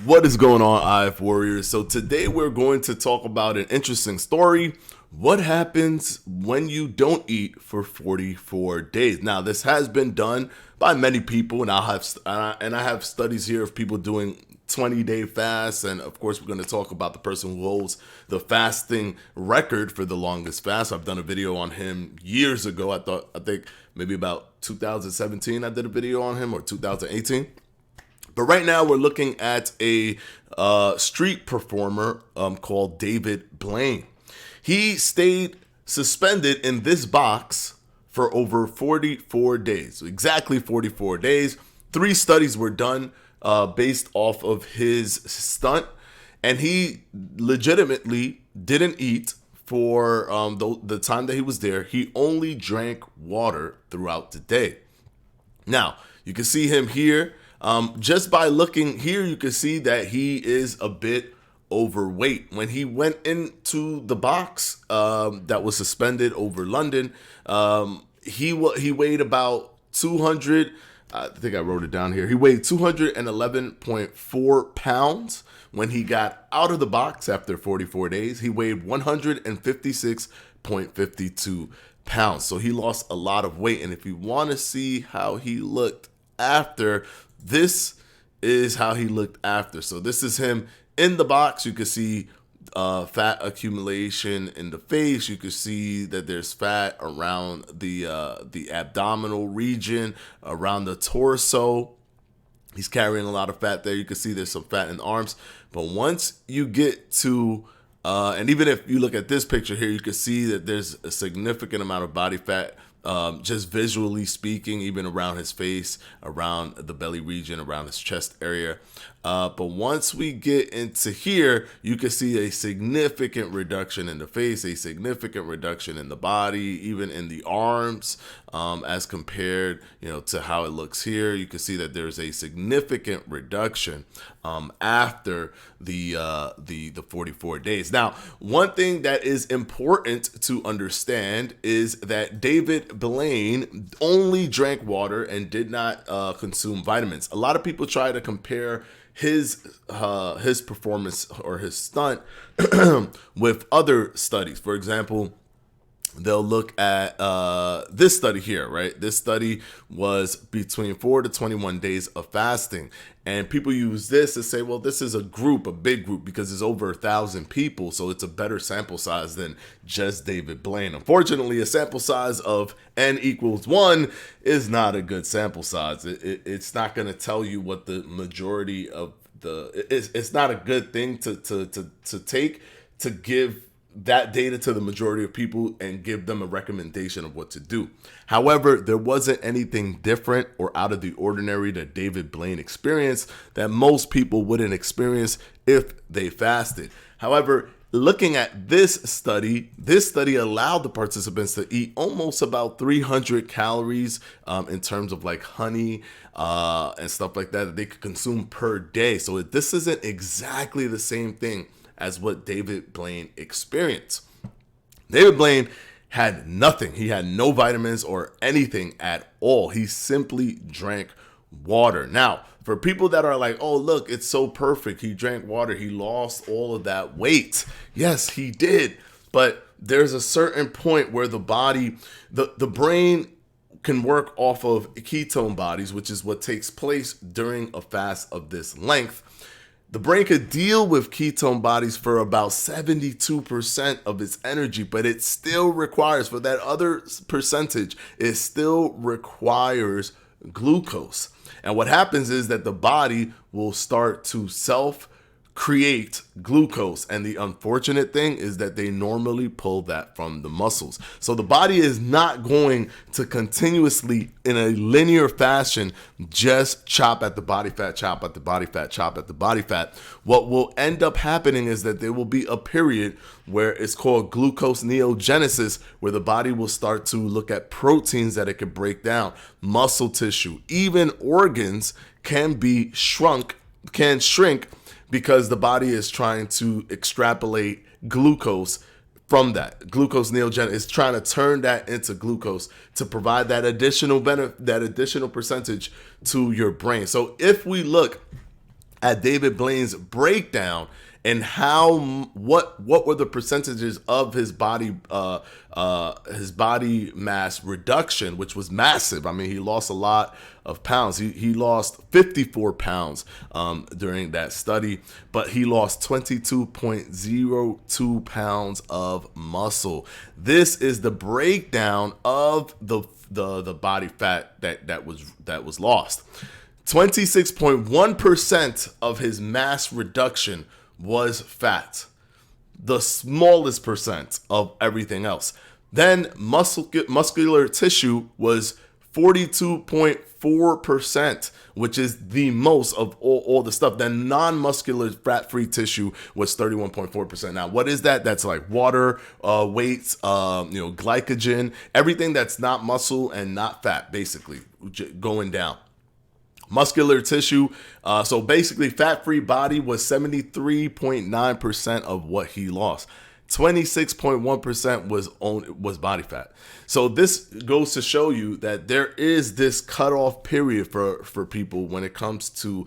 What is going on, IF Warriors? So today we're going to talk about an interesting story. What happens when you don't eat for 44 days? Now, this has been done by many people, and I have studies here of people doing 20-day fasts, and of course, we're going to talk about the person who holds the fasting record for the longest fast. I've done a video on him years ago. I think maybe about 2017 I did a video on him, or 2018. But right now we're looking at a street performer called David Blaine. He stayed suspended in this box for over 44 days, exactly 44 days. 3 studies were done based off of his stunt, and he legitimately didn't eat for the time that he was there. He only drank water throughout the day. Now, you can see him here. Just by looking here, you can see that he is a bit overweight. When he went into the box that was suspended over London, he weighed about 200. I think I wrote it down here. He weighed 211.4 pounds. When he got out of the box after 44 days, he weighed 156.52 pounds. So he lost a lot of weight. And if you want to see how he looked after, this is how he looked after. So this is him in the box. You can see fat accumulation in the face. You can see that there's fat around the abdominal region, around the torso. He's carrying a lot of fat there. You can see there's some fat in the arms. But once you get to and even if you look at this picture here, you can see that there's a significant amount of body fat, just visually speaking, even around his face, around the belly region, around his chest area. But once we get into here, you can see a significant reduction in the face, a significant reduction in the body, even in the arms, as compared, to how it looks here. You can see that there's a significant reduction after the 44 days. Now, one thing that is important to understand is that David Blaine only drank water and did not consume vitamins. A lot of people try to compare his performance or his stunt with other studies. For example, they'll look at this study here, right? This study was between 4 to 21 days of fasting. And people use this to say, well, this is a big group, because it's over 1,000 people. So it's a better sample size than just David Blaine. Unfortunately, a sample size of N equals 1 is not a good sample size. It's not going to tell you what the majority of it's not a good thing to take to give that data to the majority of people and give them a recommendation of what to do. However, there wasn't anything different or out of the ordinary that David Blaine experienced that most people wouldn't experience if they fasted. However, looking at this study allowed the participants to eat almost about 300 calories in terms of like honey and stuff like that they could consume per day. So this isn't exactly the same thing as what David Blaine experienced. David Blaine had nothing. He had no vitamins or anything at all. He simply drank water. Now, for people that are like, oh, look, it's so perfect. He drank water. He lost all of that weight. Yes, he did. But there's a certain point where the body, the brain can work off of ketone bodies, which is what takes place during a fast of this length. The brain could deal with ketone bodies for about 72% of its energy, but it still requires, for that other percentage, it still requires glucose. And what happens is that the body will start to self-create glucose. And the unfortunate thing is that they normally pull that from the muscles. So the body is not going to continuously, in a linear fashion, just chop at the body fat, chop at the body fat, chop at the body fat. What will end up happening is that there will be a period where it's called glucose neogenesis, where the body will start to look at proteins that it can break down. Muscle tissue, even organs can shrink because the body is trying to extrapolate glucose from that. Glucose neogenesis is trying to turn that into glucose to provide that additional benefit, that additional percentage to your brain. So if we look at David Blaine's breakdown and how what were the percentages of his body mass reduction, which was massive. I mean, he lost a lot of pounds. He lost 54 pounds during that study, but he lost 22.02 pounds of muscle. This is the breakdown of the body fat that was lost. 26.1% of his mass reduction was fat, the smallest percent of everything else. Then muscular tissue was 42.4%, which is the most of all the stuff. Then non-muscular fat-free tissue was 31.4%. Now, what is that? That's like water, weights, glycogen, everything that's not muscle and not fat, basically going down. Muscular tissue, so basically fat-free body was 73.9% of what he lost. 26.1% was body fat. So this goes to show you that there is this cutoff period for people when it comes to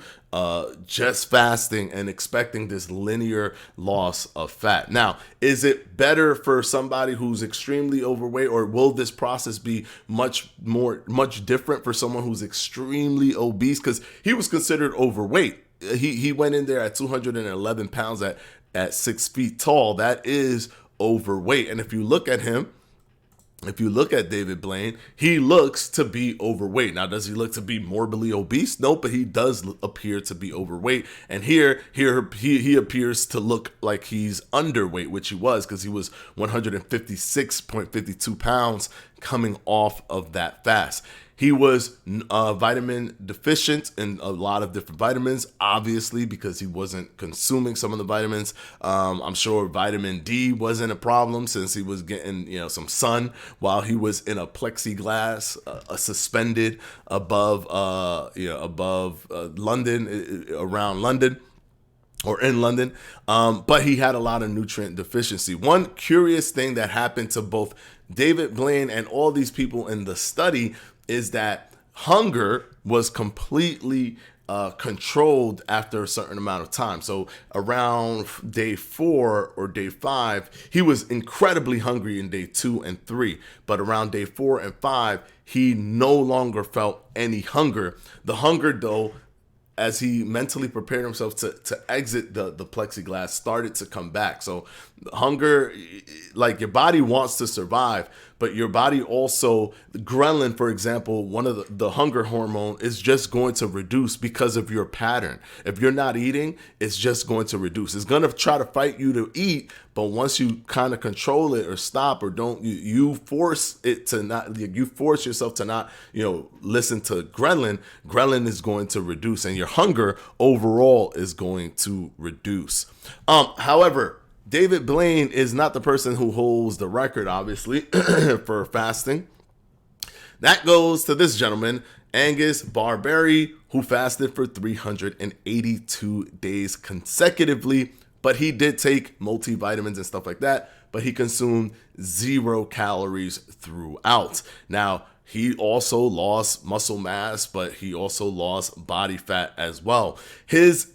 just fasting and expecting this linear loss of fat. Now, is it better for somebody who's extremely overweight, or will this process be much different for someone who's extremely obese? Because he was considered overweight. He went in there at 211 pounds at 6 feet tall. That is overweight. And if you look at him, if you look at David Blaine, he looks to be overweight. Now, does he look to be morbidly obese? No, but he does appear to be overweight. And here he appears to look like he's underweight, which he was, because he was 156.52 pounds coming off of that fast. He was vitamin deficient in a lot of different vitamins, obviously, because he wasn't consuming some of the vitamins. I'm sure vitamin D wasn't a problem since he was getting, some sun while he was in a plexiglass suspended above London, around London, or in London, but he had a lot of nutrient deficiency. One curious thing that happened to both David Blaine and all these people in the study is that hunger was completely controlled after a certain amount of time. So around day 4 or day 5, he was incredibly hungry in day 2 and 3. But around day 4 and 5, he no longer felt any hunger. The hunger, though, as he mentally prepared himself to exit the plexiglass, started to come back. So hunger, like, your body wants to survive, but your body also, ghrelin, for example, one of the hunger hormone, is just going to reduce because of your pattern. If you're not eating, it's just going to reduce. It's going to try to fight you to eat, but once you kind of control it or stop or don't, you force it to not, you force yourself to not, listen to ghrelin. Ghrelin is going to reduce, and your hunger overall is going to reduce. However, David Blaine is not the person who holds the record, obviously, for fasting. That goes to this gentleman, Angus Barberry, who fasted for 382 days consecutively, but he did take multivitamins and stuff like that, but he consumed 0 calories throughout. Now, he also lost muscle mass, but he also lost body fat as well. His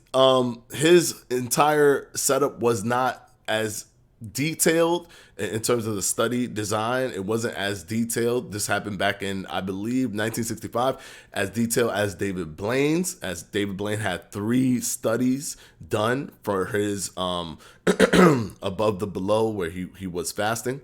entire setup was not as detailed in terms of the study design. It wasn't as detailed. This happened back in, I believe, 1965, as detailed as David Blaine's, as David Blaine had 3 studies done for his above the below, where he was fasting.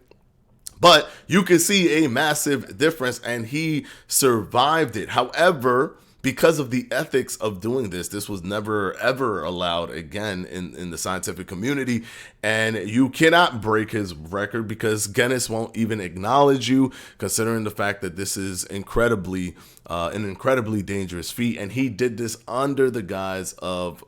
But you can see a massive difference, and he survived it. However, because of the ethics of doing this was never, ever allowed again in the scientific community. And you cannot break his record because Guinness won't even acknowledge you, considering the fact that this is an incredibly dangerous feat. And he did this under the guise of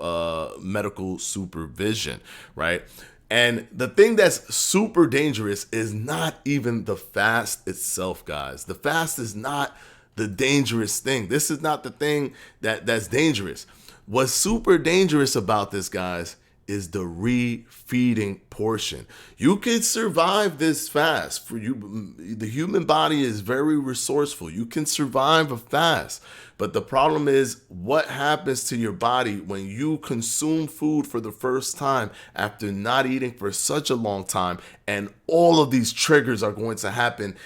medical supervision, right? And the thing that's super dangerous is not even the fast itself, guys. The fast is not the dangerous thing. This is not the thing that's dangerous. What's super dangerous about this, guys, is the refeeding portion. You can survive this fast. For you, the human body is very resourceful. You can survive a fast. But the problem is what happens to your body when you consume food for the first time after not eating for such a long time, and all of these triggers are going to happen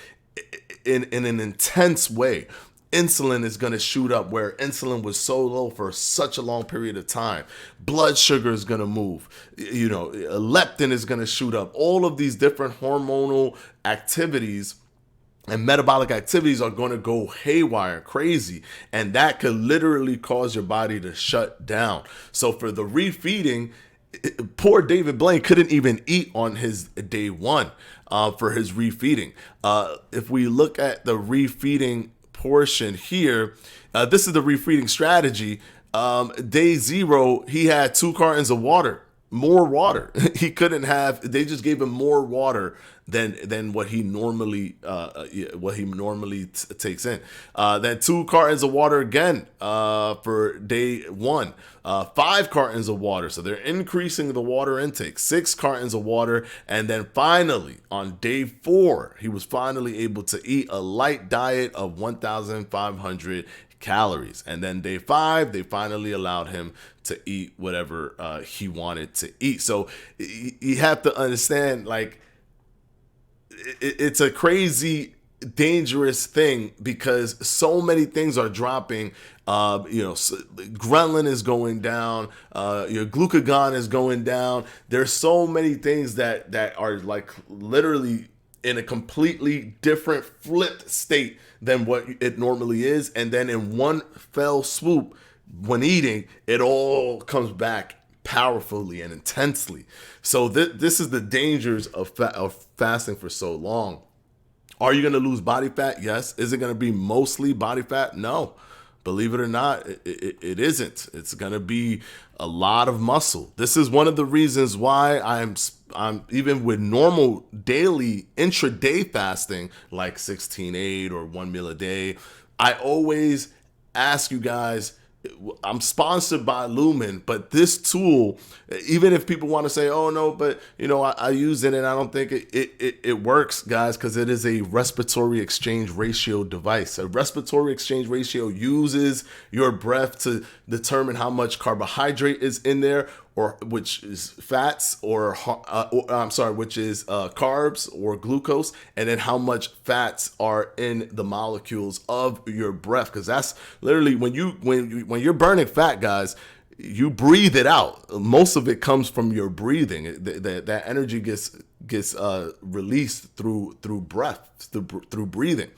in an intense way. Insulin is going to shoot up where insulin was so low for such a long period of time. Blood sugar is going to move. Leptin is going to shoot up. All of these different hormonal activities and metabolic activities are going to go haywire, crazy. And that could literally cause your body to shut down. So for the refeeding, poor David Blaine couldn't even eat on his day one for his refeeding. If we look at the refeeding portion here, this is the refeeding strategy. Day 0, he had 2 cartons of water, more water. He couldn't have. They just gave him more water than what he normally takes in. Then 2 cartons of water again for day 1. 5 cartons of water. So they're increasing the water intake. 6 cartons of water. And then finally, on day 4, he was finally able to eat a light diet of 1,500 calories. And then day 5, they finally allowed him to eat whatever he wanted to eat. So you have to understand, like, it's a crazy, dangerous thing because so many things are dropping. Ghrelin is going down. Your glucagon is going down. There's so many things that are like literally in a completely different flipped state than what it normally is. And then in one fell swoop, when eating, it all comes back powerfully and intensely. So this is the dangers of fasting for so long. Are you going to lose body fat? Yes. Is it going to be mostly body fat? No. Believe it or not, it isn't. It's going to be a lot of muscle. This is one of the reasons why I'm even with normal daily intraday fasting, like 16-8 or 1 meal a day, I always ask you guys, I'm sponsored by Lumen, but this tool, even if people want to say, oh no, but I use it and I don't think it works, guys, because it is a respiratory exchange ratio device. A respiratory exchange ratio uses your breath to determine how much carbohydrate is in there, or which is fats, which is carbs or glucose, and then how much fats are in the molecules of your breath. Because that's literally when you're burning fat, guys, you breathe it out. Most of it comes from your breathing. That energy gets released through breath, through breathing.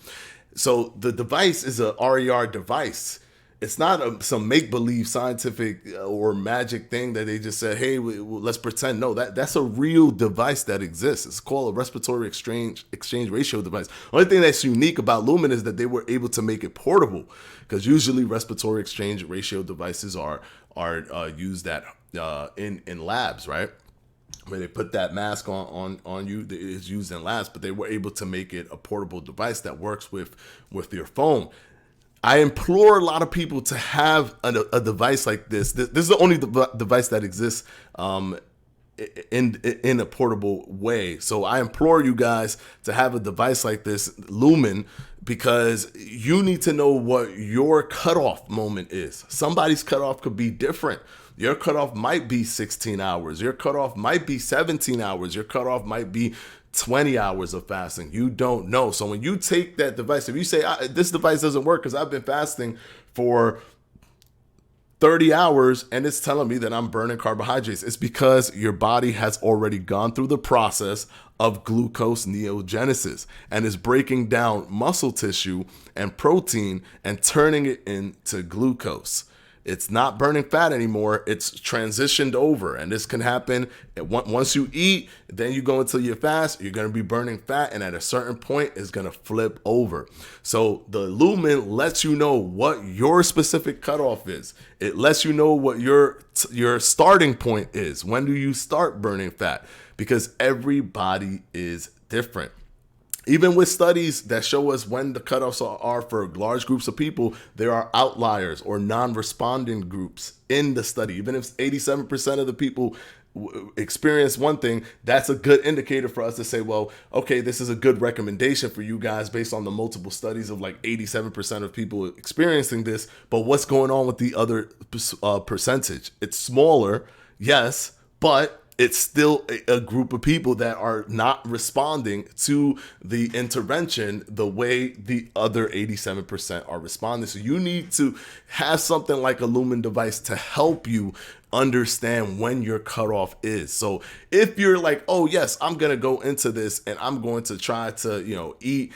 So the device is a RER device. It's not some make-believe scientific or magic thing that they just said, hey, let's pretend. No, that's a real device that exists. It's called a respiratory exchange ratio device. Only thing that's unique about Lumen is that they were able to make it portable, because usually respiratory exchange ratio devices are used in labs, right? Where they put that mask on you, it's used in labs, but they were able to make it a portable device that works with your phone. I implore a lot of people to have a device like this. This is the only device that exists in a portable way. So I implore you guys to have a device like this, Lumen, because you need to know what your cutoff moment is. Somebody's cutoff could be different. Your cutoff might be 16 hours. Your cutoff might be 17 hours. Your cutoff might be 20 hours of fasting. You don't know. So when you take that device, if you say this device doesn't work because I've been fasting for 30 hours and it's telling me that I'm burning carbohydrates, it's because your body has already gone through the process of glucose neogenesis and is breaking down muscle tissue and protein and turning it into glucose. It's not burning fat anymore. It's transitioned over. And this can happen once you eat, then you go into your fast, you're going to be burning fat. And at a certain point, it's going to flip over. So the Lumen lets you know what your specific cutoff is. It lets you know what your starting point is. When do you start burning fat? Because everybody is different. Even with studies that show us when the cutoffs are for large groups of people, there are outliers or non-responding groups in the study. Even if 87% of the people experience one thing, that's a good indicator for us to say, well, okay, this is a good recommendation for you guys based on the multiple studies of like 87% of people experiencing this. But what's going on with the other percentage? It's smaller, yes, but it's still a group of people that are not responding to the intervention the way the other 87% are responding. So you need to have something like a Lumen device to help you understand when your cutoff is. So if you're like, oh yes, I'm going to go into this and I'm going to try to, eat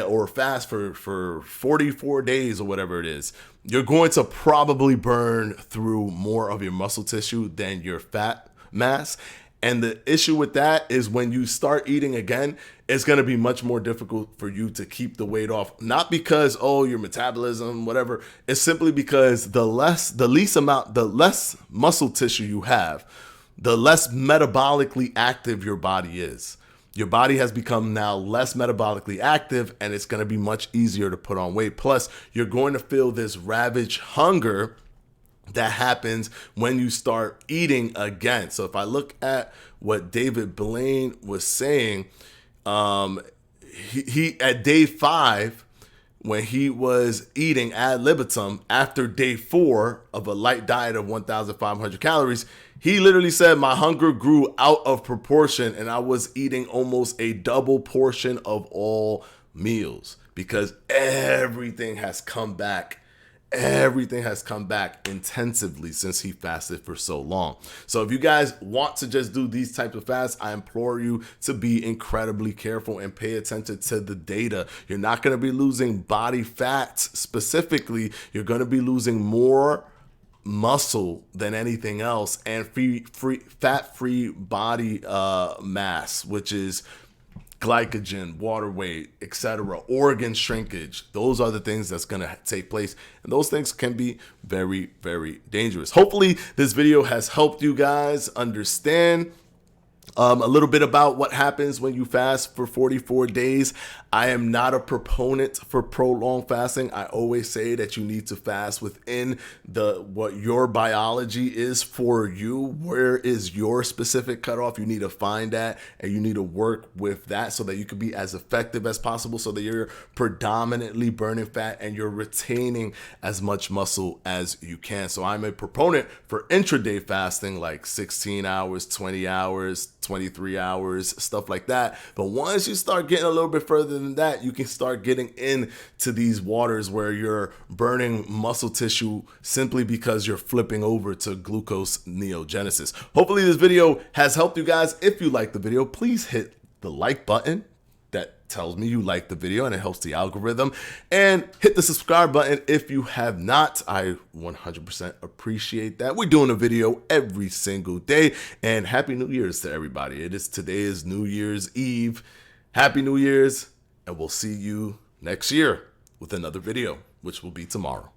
or fast for 44 days or whatever it is, you're going to probably burn through more of your muscle tissue than your fat mass. And the issue with that is when you start eating again, it's going to be much more difficult for you to keep the weight off. Not because, oh, your metabolism, whatever. It's simply because the less muscle tissue you have, the less metabolically active your body is. Your body has become now less metabolically active, and it's going to be much easier to put on weight. Plus, you're going to feel this ravage hunger that happens when you start eating again. So if I look at what David Blaine was saying, he at day 5, when he was eating ad libitum after day 4 of a light diet of 1,500 calories, he literally said, my hunger grew out of proportion and I was eating almost a double portion of all meals because everything has come back. Everything has come back intensively since he fasted for so long. So if you guys want to just do these types of fasts, I implore you to be incredibly careful and pay attention to the data. You're not going to be losing body fat specifically. You're going to be losing more muscle than anything else, and fat-free body mass, which is glycogen, water weight, etc., organ shrinkage. Those are the things that's going to take place, and those things can be very, very dangerous. Hopefully this video has helped you guys understand a little bit about what happens when you fast for 44 days. I am not a proponent for prolonged fasting. I always say that you need to fast within what your biology is for you. Where is your specific cutoff? You need to find that, and you need to work with that so that you can be as effective as possible, so that you're predominantly burning fat and you're retaining as much muscle as you can. So I'm a proponent for intraday fasting, like 16 hours, 20 hours, 23 hours, stuff like that. But once you start getting a little bit further than that, you can start getting into these waters where you're burning muscle tissue simply because you're flipping over to glucose neogenesis. Hopefully this video has helped you guys. If you like the video, please hit the like button. That tells me you like the video and it helps the algorithm. And hit the subscribe button if you have not. I 100% appreciate that. We're doing a video every single day. And Happy New Year's to everybody. Today is New Year's Eve. Happy New Year's, and we'll see you next year with another video, which will be tomorrow.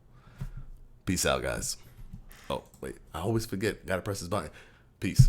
Peace out, guys. Oh, wait, I always forget. Gotta press this button. Peace.